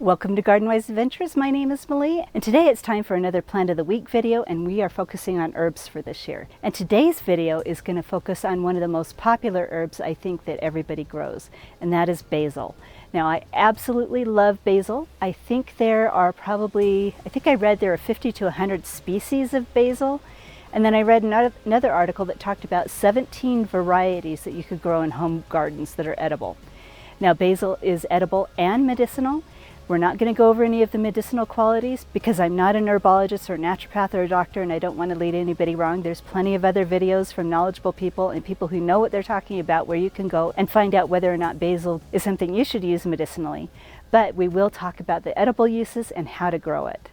Welcome to Garden Wise Adventures. My name is Malie, and today it's time for another Plant of the Week video, and we are focusing on herbs for this year. And today's video is going to focus on one of the most popular herbs I think that everybody grows, and that is basil. Now, I absolutely love basil. I think there are probably, I read there are 50 to 100 species of basil. And then I read another article that talked about 17 varieties that you could grow in home gardens that are edible. Now, basil is edible and medicinal. We're not going to go over any of the medicinal qualities because I'm not an herbologist or a naturopath or a doctor, and I don't want to lead anybody wrong. There's plenty of other videos from knowledgeable people and people who know what they're talking about where you can go and find out whether or not basil is something you should use medicinally. But we will talk about the edible uses and how to grow it.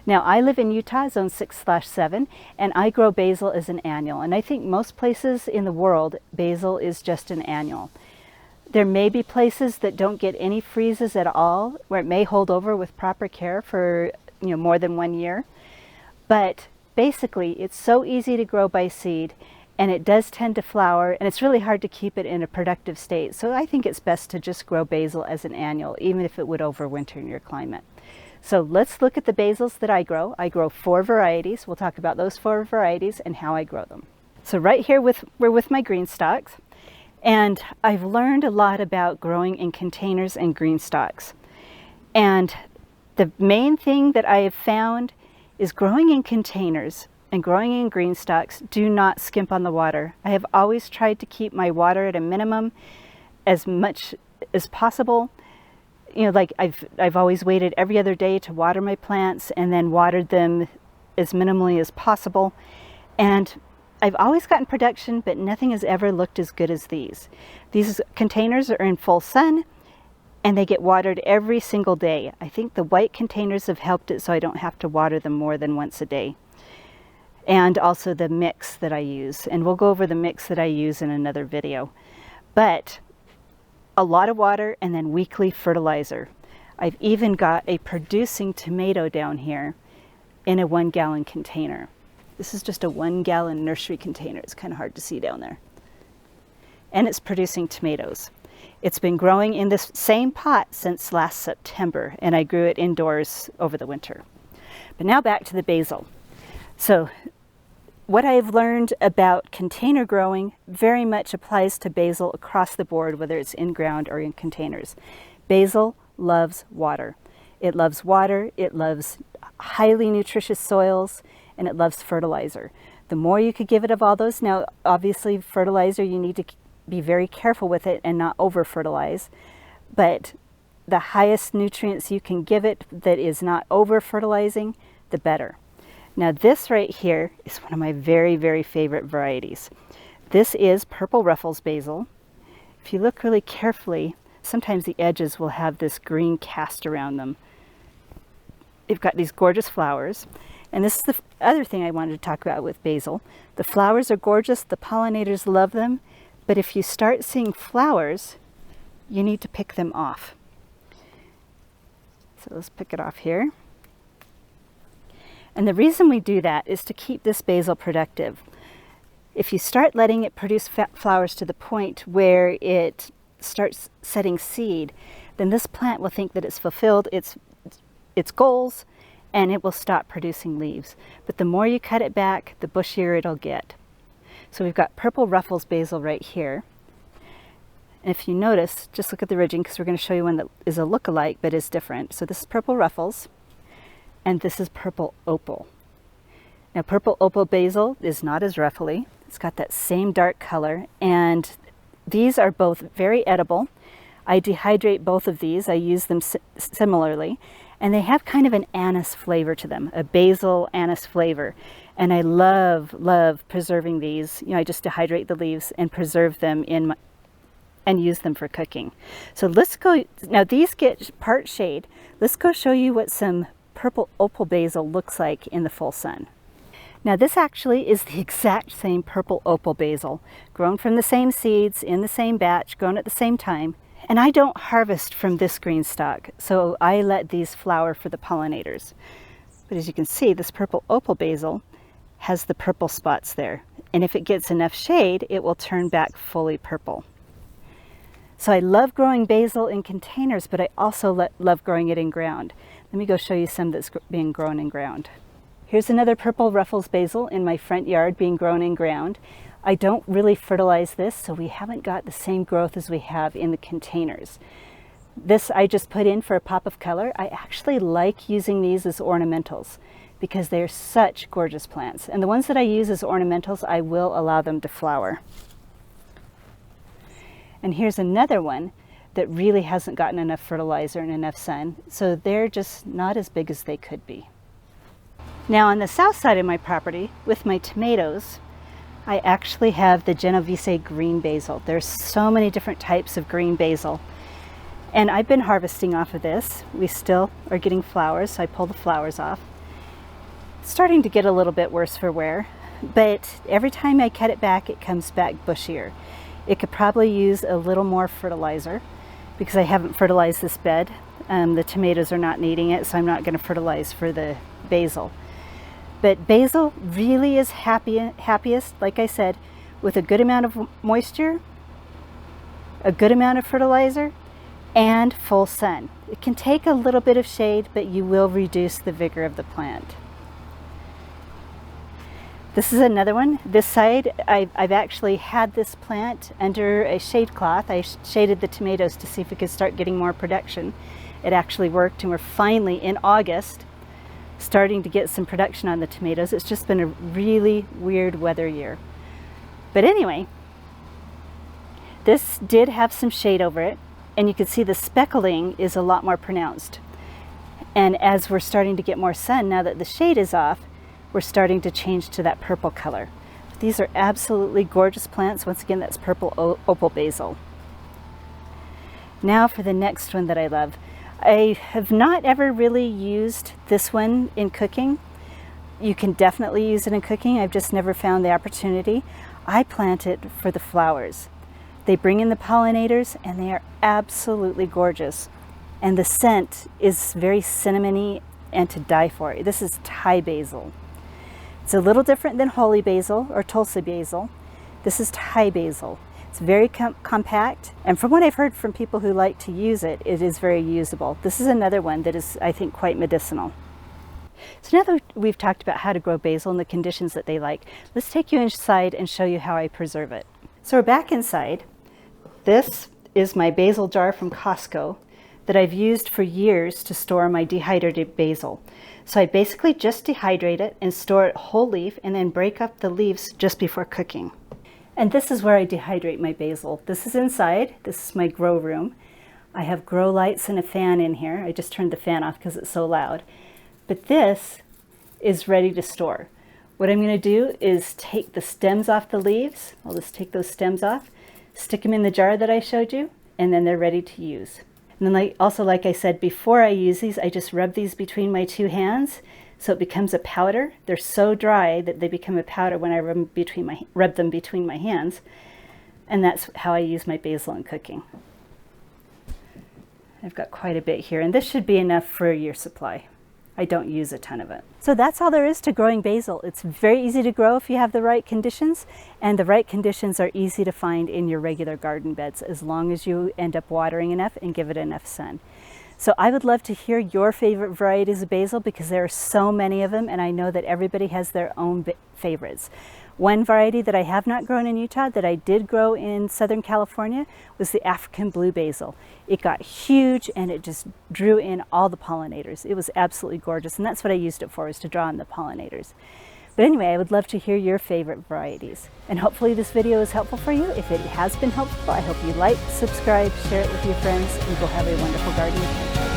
Now, I live in Utah, zone 6/7, and I grow basil as an annual. And I think most places in the world, basil is just an annual. There may be places that don't get any freezes at all, where it may hold over with proper care for more than 1 year. But basically, it's so easy to grow by seed, and it does tend to flower, and it's really hard to keep it in a productive state. So I think it's best to just grow basil as an annual, even if it would overwinter in your climate. So let's look at the basils that I grow. I grow 4 varieties. We'll talk about those 4 varieties and how I grow them. So right here we're with my green stalks. And I've learned a lot about growing in containers and green stalks. And the main thing that I have found is growing in containers and growing in green stalks, do not skimp on the water. I have always tried to keep my water at a minimum as much as possible. Like I've always waited every other day to water my plants and then watered them as minimally as possible. And I've always gotten production, but nothing has ever looked as good as these. These containers are in full sun, and they get watered every single day. I think the white containers have helped it so I don't have to water them more than once a day. And also the mix that I use, and we'll go over the mix that I use in another video. But a lot of water and then weekly fertilizer. I've even got a producing tomato down here in a 1-gallon container. This is just a 1-gallon nursery container. It's kind of hard to see down there. And it's producing tomatoes. It's been growing in this same pot since last September, and I grew it indoors over the winter. But now back to the basil. So what I've learned about container growing very much applies to basil across the board, whether it's in ground or in containers. Basil loves water. It loves water, it loves highly nutritious soils, and it loves fertilizer. The more you could give it of all those, now obviously fertilizer, you need to be very careful with it and not over fertilize, but the highest nutrients you can give it that is not over fertilizing, the better. Now this right here is one of my very, very favorite varieties. This is purple ruffles basil. If you look really carefully, sometimes the edges will have this green cast around them. They've got these gorgeous flowers. And this is the other thing I wanted to talk about with basil. The flowers are gorgeous, the pollinators love them, but if you start seeing flowers, you need to pick them off. So let's pick it off here. And the reason we do that is to keep this basil productive. If you start letting it produce flowers to the point where it starts setting seed, then this plant will think that it's fulfilled its goals, and it will stop producing leaves. But the more you cut it back, the bushier it'll get. So we've got purple ruffles basil right here. And if you notice, just look at the ridging, because we're going to show you one that is a look-alike but is different. So this is purple ruffles, and this is purple opal. Now purple opal basil is not as ruffly. It's got that same dark color, and these are both very edible. I dehydrate both of these. I use them similarly. And they have kind of an anise flavor to them, a basil anise flavor. And I love, love preserving these. I just dehydrate the leaves and preserve them and use them for cooking. So let's go, now these get part shade. Let's go show you what some purple opal basil looks like in the full sun. Now this actually is the exact same purple opal basil, grown from the same seeds, in the same batch, grown at the same time. And I don't harvest from this green stalk, so I let these flower for the pollinators. But as you can see, this purple opal basil has the purple spots there. And if it gets enough shade, it will turn back fully purple. So I love growing basil in containers, but I also love growing it in ground. Let me go show you some that's being grown in ground. Here's another purple Ruffles basil in my front yard being grown in ground. I don't really fertilize this, so we haven't got the same growth as we have in the containers. This I just put in for a pop of color. I actually like using these as ornamentals because they're such gorgeous plants. And the ones that I use as ornamentals, I will allow them to flower. And here's another one that really hasn't gotten enough fertilizer and enough sun, so they're just not as big as they could be. Now on the south side of my property, with my tomatoes, I actually have the Genovese green basil. There's so many different types of green basil. And I've been harvesting off of this. We still are getting flowers, so I pull the flowers off. It's starting to get a little bit worse for wear, but every time I cut it back, it comes back bushier. It could probably use a little more fertilizer because I haven't fertilized this bed. The tomatoes are not needing it, so I'm not going to fertilize for the basil. But basil really is happiest, like I said, with a good amount of moisture, a good amount of fertilizer, and full sun. It can take a little bit of shade, but you will reduce the vigor of the plant. This is another one. This side, I've actually had this plant under a shade cloth. I shaded the tomatoes to see if we could start getting more production. It actually worked, and we're finally in August starting to get some production on the tomatoes. It's just been a really weird weather year. But anyway, this did have some shade over it, and you can see the speckling is a lot more pronounced. And as we're starting to get more sun, now that the shade is off, we're starting to change to that purple color. These are absolutely gorgeous plants. Once again, that's purple opal basil. Now for the next one that I love. I have not ever really used this one in cooking. You can definitely use it in cooking. I've just never found the opportunity. I plant it for the flowers. They bring in the pollinators, and they are absolutely gorgeous. And the scent is very cinnamony and to die for. This is Thai basil. It's a little different than holy basil or Tulsi basil. This is Thai basil. It's very compact, and from what I've heard from people who like to use it, it is very usable. This is another one that is, I think, quite medicinal. So now that we've talked about how to grow basil and the conditions that they like, let's take you inside and show you how I preserve it. So we're back inside. This is my basil jar from Costco that I've used for years to store my dehydrated basil. So I basically just dehydrate it and store it whole leaf, and then break up the leaves just before cooking. And this is where I dehydrate my basil. This is inside. This is my grow room. I have grow lights and a fan in here. I just turned the fan off because it's so loud. But this is ready to store. What I'm going to do is take the stems off the leaves. I'll just take those stems off, stick them in the jar that I showed you, and then they're ready to use. And then also, like I said, before I use these, I just rub these between my two hands so it becomes a powder. They're so dry that they become a powder when I rub them between my hands. And that's how I use my basil in cooking. I've got quite a bit here, and this should be enough for a year's supply. I don't use a ton of it. So that's all there is to growing basil. It's very easy to grow if you have the right conditions, and the right conditions are easy to find in your regular garden beds as long as you end up watering enough and give it enough sun. So I would love to hear your favorite varieties of basil because there are so many of them, and I know that everybody has their own favorites. One variety that I have not grown in Utah that I did grow in Southern California was the African blue basil. It got huge and it just drew in all the pollinators. It was absolutely gorgeous, and that's what I used it for, was to draw in the pollinators. But anyway, I would love to hear your favorite varieties. And hopefully this video is helpful for you. If it has been helpful, I hope you like, subscribe, share it with your friends, and go have a wonderful garden.